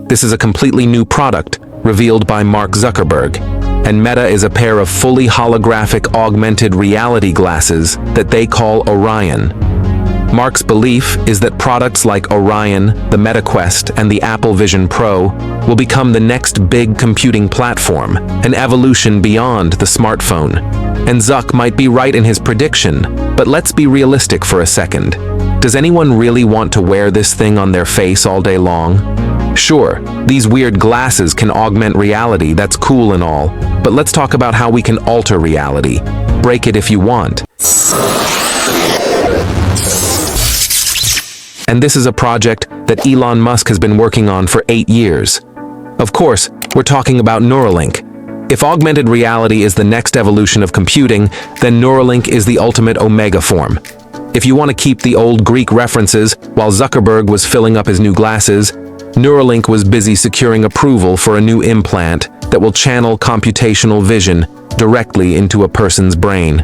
This is a completely new product, revealed by Mark Zuckerberg, and Meta is a pair of fully holographic augmented reality glasses that they call Orion. Mark's belief is that products like Orion, the Meta Quest, and the Apple Vision Pro will become the next big computing platform, an evolution beyond the smartphone. And Zuck might be right in his prediction, but let's be realistic for a second. Does anyone really want to wear this thing on their face all day long? Sure, these weird glasses can augment reality, that's cool and all, but let's talk about how we can alter reality. Break it if you want. And this is a project that Elon Musk has been working on for 8 years. Of course, we're talking about Neuralink. If augmented reality is the next evolution of computing, then Neuralink is the ultimate omega form. If you want to keep the old Greek references, while Zuckerberg was filling up his new glasses, Neuralink was busy securing approval for a new implant that will channel computational vision directly into a person's brain.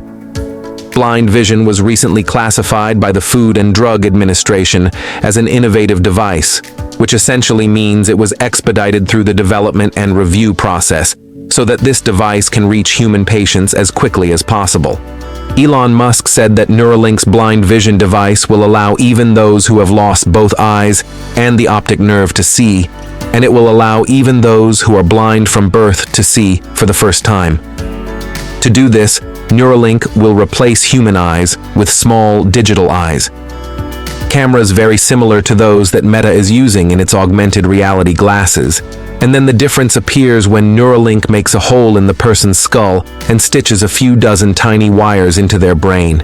Blind vision was recently classified by the Food and Drug Administration as an innovative device, which essentially means it was expedited through the development and review process so that this device can reach human patients as quickly as possible. Elon Musk said that Neuralink's blind vision device will allow even those who have lost both eyes and the optic nerve to see, and it will allow even those who are blind from birth to see for the first time. To do this, Neuralink will replace human eyes with small digital eyes. Cameras very similar to those that Meta is using in its augmented reality glasses. And then the difference appears when Neuralink makes a hole in the person's skull and stitches a few dozen tiny wires into their brain.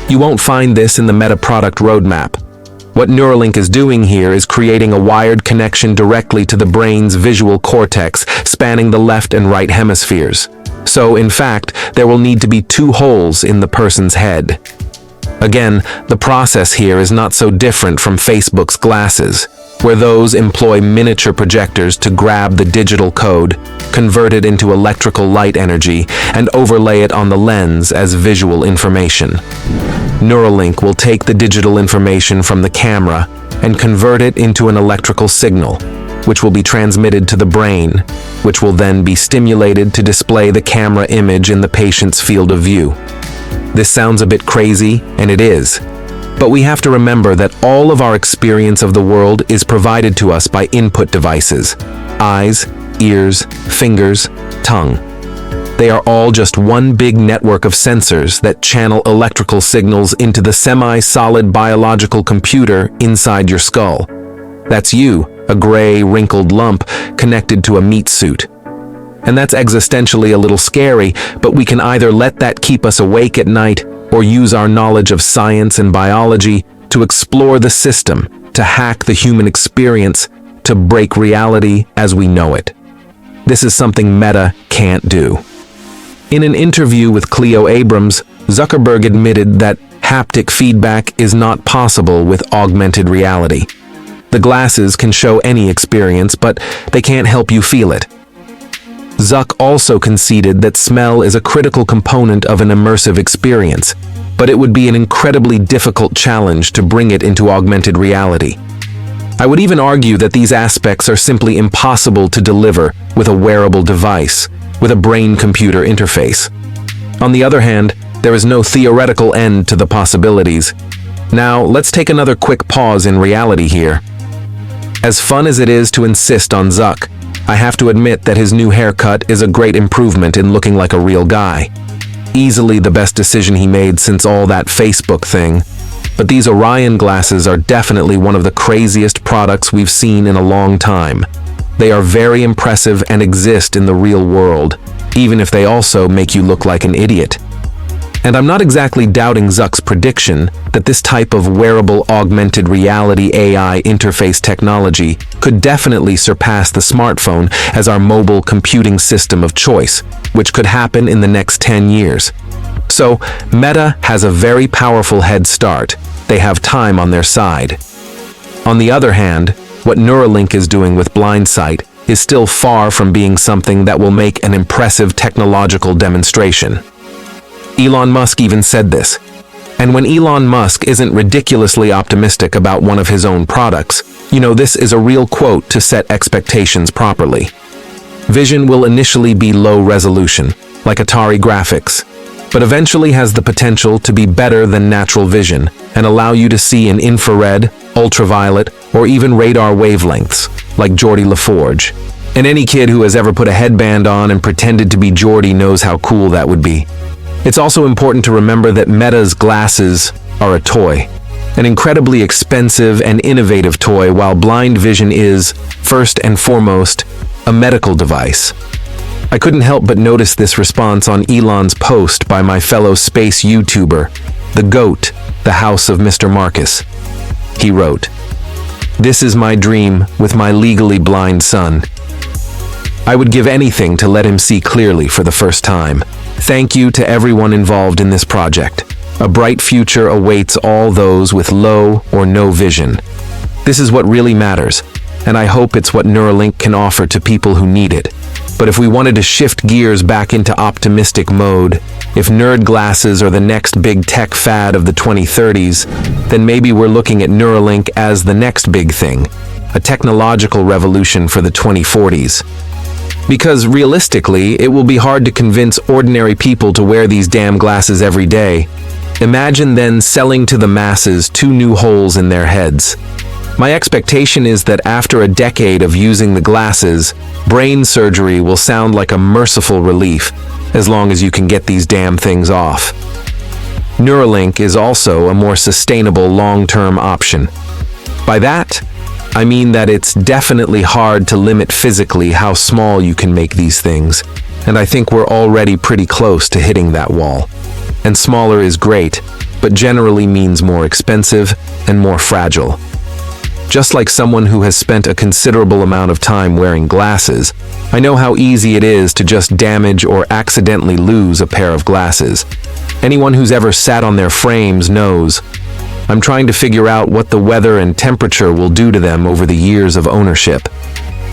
You won't find this in the Meta product roadmap. What Neuralink is doing here is creating a wired connection directly to the brain's visual cortex, spanning the left and right hemispheres. So, in fact, there will need to be 2 holes in the person's head. Again, the process here is not so different from Facebook's glasses, where those employ miniature projectors to grab the digital code, convert it into electrical light energy, and overlay it on the lens as visual information. Neuralink will take the digital information from the camera and convert it into an electrical signal, which will be transmitted to the brain, which will then be stimulated to display the camera image in the patient's field of view. This sounds a bit crazy, and it is. But we have to remember that all of our experience of the world is provided to us by input devices: eyes, ears, fingers, tongue. They are all just one big network of sensors that channel electrical signals into the semi-solid biological computer inside your skull. That's you, a gray, wrinkled lump connected to a meat suit. And that's existentially a little scary, but we can either let that keep us awake at night or use our knowledge of science and biology to explore the system, to hack the human experience, to break reality as we know it. This is something Meta can't do. In an interview with Cleo Abrams, Zuckerberg admitted that haptic feedback is not possible with augmented reality. The glasses can show any experience, but they can't help you feel it. Zuck also conceded that smell is a critical component of an immersive experience, but it would be an incredibly difficult challenge to bring it into augmented reality. I would even argue that these aspects are simply impossible to deliver with a wearable device, with a brain-computer interface. On the other hand, there is no theoretical end to the possibilities. Now, let's take another quick pause in reality here. As fun as it is to insist on Zuck, I have to admit that his new haircut is a great improvement in looking like a real guy. Easily the best decision he made since all that Facebook thing. But these Orion glasses are definitely one of the craziest products we've seen in a long time. They are very impressive and exist in the real world, even if they also make you look like an idiot. And I'm not exactly doubting Zuck's prediction that this type of wearable augmented reality AI interface technology could definitely surpass the smartphone as our mobile computing system of choice, which could happen in the next 10 years. So, Meta has a very powerful head start. They have time on their side. On the other hand, what Neuralink is doing with Blindsight is still far from being something that will make an impressive technological demonstration. Elon Musk even said this. And when Elon Musk isn't ridiculously optimistic about one of his own products, this is a real quote to set expectations properly. Vision will initially be low resolution, like Atari graphics, but eventually has the potential to be better than natural vision and allow you to see in infrared, ultraviolet, or even radar wavelengths, like Geordie LaForge. And any kid who has ever put a headband on and pretended to be Geordie knows how cool that would be. It's also important to remember that Meta's glasses are a toy, an incredibly expensive and innovative toy, while blind vision is, first and foremost, a medical device. I couldn't help but notice this response on Elon's post by my fellow space YouTuber, the GOAT, the House of Mr. Marcus. He wrote, "This is my dream with my legally blind son. I would give anything to let him see clearly for the first time. Thank you to everyone involved in this project. A bright future awaits all those with low or no vision. This is what really matters, and I hope it's what Neuralink can offer to people who need it. But if we wanted to shift gears back into optimistic mode, if nerd glasses are the next big tech fad of the 2030s, then maybe we're looking at Neuralink as the next big thing, a technological revolution for the 2040s. Because realistically, it will be hard to convince ordinary people to wear these damn glasses every day. Imagine then selling to the masses 2 new holes in their heads. My expectation is that after a decade of using the glasses, brain surgery will sound like a merciful relief, as long as you can get these damn things off. Neuralink is also a more sustainable long-term option. By that, I mean that it's definitely hard to limit physically how small you can make these things, and I think we're already pretty close to hitting that wall. And smaller is great, but generally means more expensive and more fragile. Just like someone who has spent a considerable amount of time wearing glasses, I know how easy it is to just damage or accidentally lose a pair of glasses. Anyone who's ever sat on their frames knows. I'm trying to figure out what the weather and temperature will do to them over the years of ownership.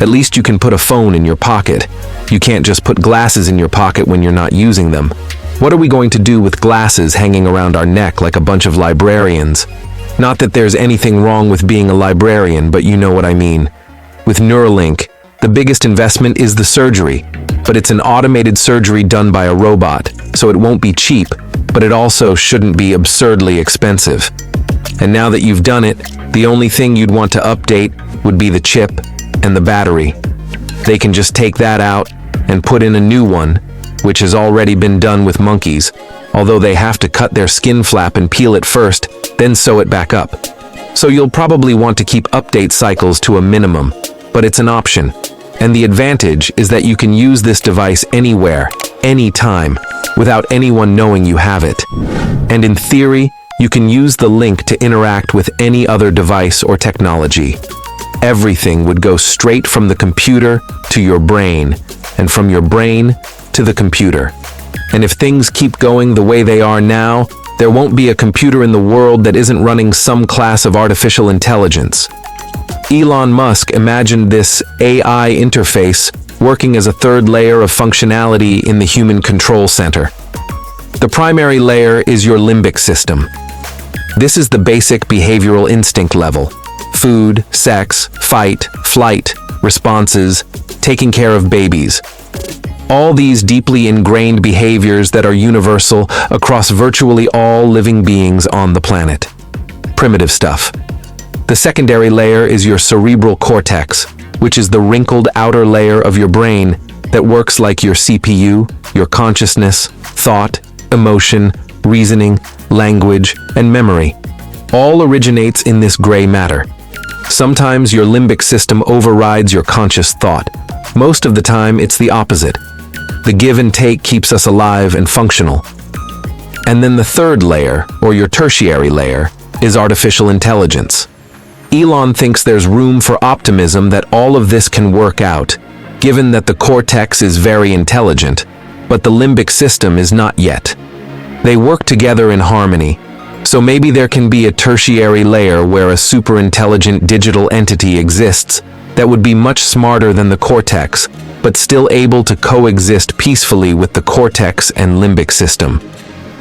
At least you can put a phone in your pocket. You can't just put glasses in your pocket when you're not using them. What are we going to do with glasses hanging around our neck like a bunch of librarians? Not that there's anything wrong with being a librarian, but you know what I mean. With Neuralink, the biggest investment is the surgery, but it's an automated surgery done by a robot, so it won't be cheap, but it also shouldn't be absurdly expensive. And now that you've done it, the only thing you'd want to update would be the chip and the battery. They can just take that out and put in a new one, which has already been done with monkeys, although they have to cut their skin flap and peel it first, then sew it back up. So you'll probably want to keep update cycles to a minimum, but it's an option. And the advantage is that you can use this device anywhere, anytime, without anyone knowing you have it. And in theory, you can use the link to interact with any other device or technology. Everything would go straight from the computer to your brain, and from your brain to the computer. And if things keep going the way they are now, there won't be a computer in the world that isn't running some class of artificial intelligence. Elon Musk imagined this AI interface working as a third layer of functionality in the human control center. The primary layer is your limbic system. This is the basic behavioral instinct level. Food, sex, fight, flight, responses, taking care of babies. All these deeply ingrained behaviors that are universal across virtually all living beings on the planet. Primitive stuff. The secondary layer is your cerebral cortex, which is the wrinkled outer layer of your brain that works like your CPU, your consciousness, thought, emotion, reasoning, language, and memory. All originates in this gray matter. Sometimes your limbic system overrides your conscious thought. Most of the time, it's the opposite. The give and take keeps us alive and functional. And then the third layer, or your tertiary layer, is artificial intelligence. Elon thinks there's room for optimism that all of this can work out, given that the cortex is very intelligent, but the limbic system is not yet. They work together in harmony, so maybe there can be a tertiary layer where a super-intelligent digital entity exists that would be much smarter than the cortex, but still able to coexist peacefully with the cortex and limbic system.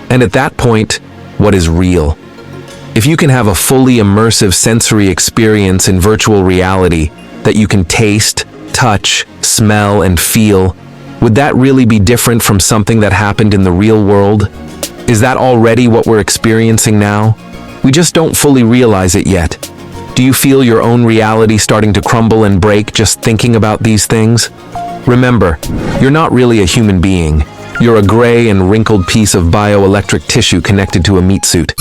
And at that point, what is real. If you can have a fully immersive sensory experience in virtual reality that you can taste, touch, smell, and feel, would that really be different from something that happened in the real world? Is that already what we're experiencing now? We just don't fully realize it yet. Do you feel your own reality starting to crumble and break just thinking about these things? Remember, you're not really a human being. You're a gray and wrinkled piece of bioelectric tissue connected to a meat suit.